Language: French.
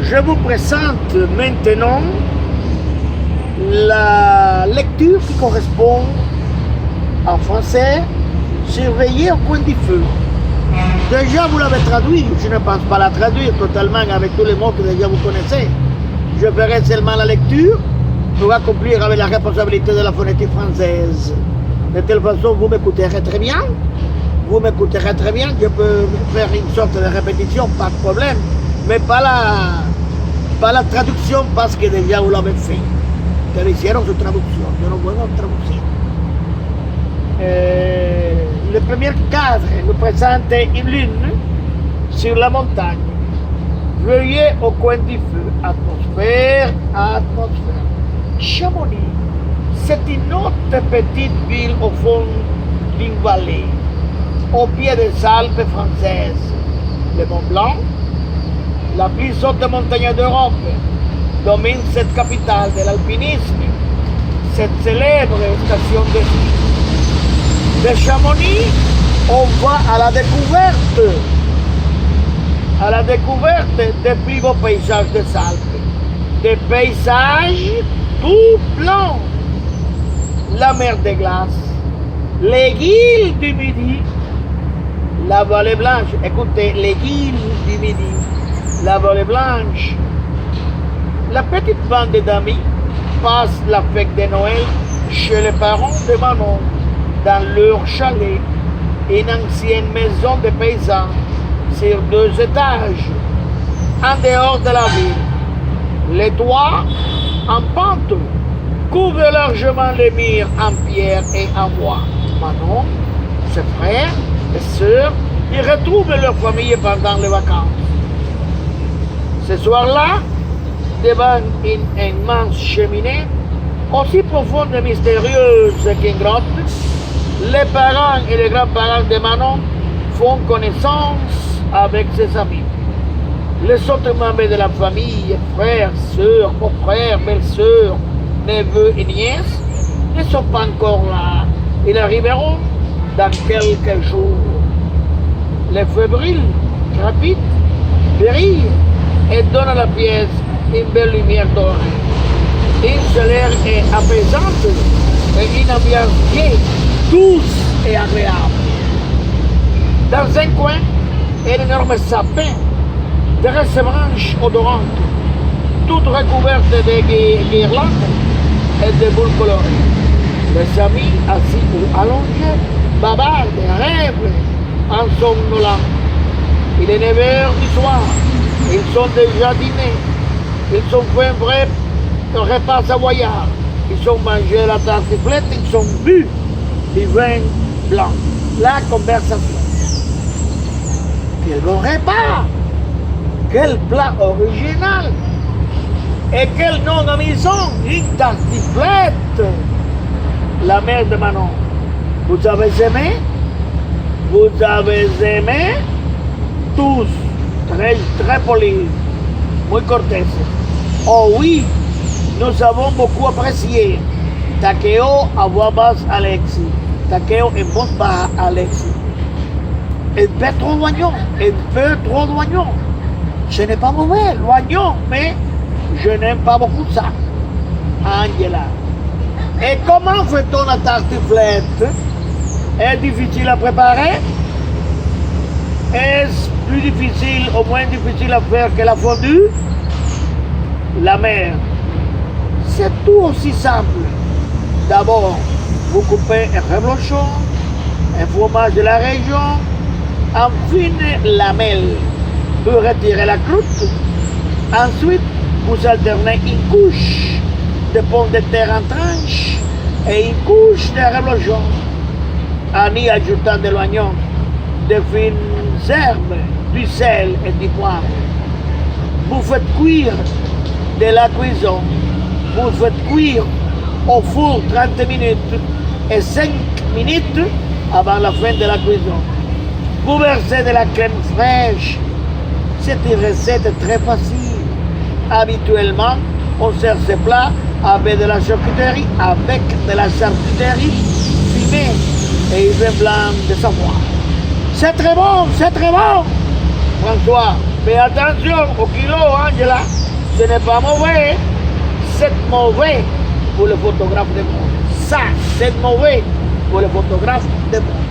Je vous présente maintenant la lecture qui correspond en français, surveiller au coin du feu. Déjà, vous l'avez traduit, je ne pense pas la traduire totalement avec tous les mots que déjà vous connaissez. Je ferai seulement la lecture pour accomplir avec la responsabilité de la phonétique française. De telle façon, vous m'écouterez très bien. Vous m'écouterez très bien, je peux faire une sorte de répétition, pas de problème, mais pas la traduction parce que déjà vous l'avez fait. Que le hicieron su traducción, yo no puedo traducir. Le premier cadre nous présente une lune sur la montagne. Veuillez au coin du feu, atmosphère, atmosphère. Chamonix, c'est une autre petite ville au fond d'une vallée, au pied des Alpes françaises. Le Mont Blanc, la plus haute montagne d'Europe, domine cette capitale de l'alpinisme, cette célèbre station de ski. De Chamonix, on va à la découverte des plus beaux paysages des Alpes, des paysages tout blancs, la mer de glace, les îles du Midi, la vallée blanche, écoutez, les îles du Midi, la vallée blanche. La petite bande d'amis passe la fête de Noël chez les parents de Manon, dans leur chalet, une ancienne maison de paysans sur 2 étages, en dehors de la ville. Les toits, en pente, couvrent largement les murs en pierre et en bois. Manon, ses frères et sœurs y retrouvent leur famille pendant les vacances. Ce soir-là, devant une immense cheminée, aussi profonde et mystérieuse qu'une grotte, les parents et les grands-parents de Manon font connaissance avec ses amis. Les autres membres de la famille, frères, sœurs, beaux-frères, belles-sœurs, neveux et nièces, ne sont pas encore là. Ils arriveront dans quelques jours. Les feux brillent, crépitent, brillent et donnent à la pièce une belle lumière dorée. Une chaleur est apaisante et une ambiance gaie, douce et agréable. Dans un coin, un énorme sapin de ses branches odorantes, toutes recouvertes de guirlandes et de boules colorées. Les amis, assis ou allongés, bavardent, rêvent en somnolant. Il est 9h du soir, ils sont déjà dînés, ils ont fait un vrai repas savoyard, ils ont mangé la tartiflette, ils ont bu du vin blanc. La conversation. Quel bon repas! Quel plat original! Et quel nom de maison! Une tartiflette! La mère de Manon. Vous avez aimé? Vous avez aimé? Tous. Très, très polis. Muy cortés. Oh oui, nous avons beaucoup apprécié. Takeo à voix basse Alexis. Takeo en voix basse Alexis. Un peu trop d'oignons. Un peu trop d'oignons. Ce n'est pas mauvais, l'oignon, mais je n'aime pas beaucoup ça. Angela. Et comment fait-on la tartiflette? Est-ce difficile à préparer? Est-ce plus difficile, au moins difficile à faire que la fondue? La mère. C'est tout aussi simple. D'abord, vous coupez un reblochon, un fromage de la région, en fines lamelles pour retirer la croûte. Ensuite, vous alternez une couche de pommes de terre en tranches et une couche de reblochon, en y ajoutant de l'oignon, de fines herbes, du sel et du poivre. Vous faites cuire de la cuisson. Vous faites cuire au four 30 minutes et 5 minutes avant la fin de la cuisson. Vous versez de la crème fraîche. C'est une recette très facile. Habituellement, on sert ce plat avec de la charcuterie fumée et un vin blanc de Savoie. C'est très bon, François. Mais attention au kilo, Angela, ce n'est pas mauvais. C'est mauvais pour le photographe de mode. Ça, c'est mauvais pour le photographe de mode.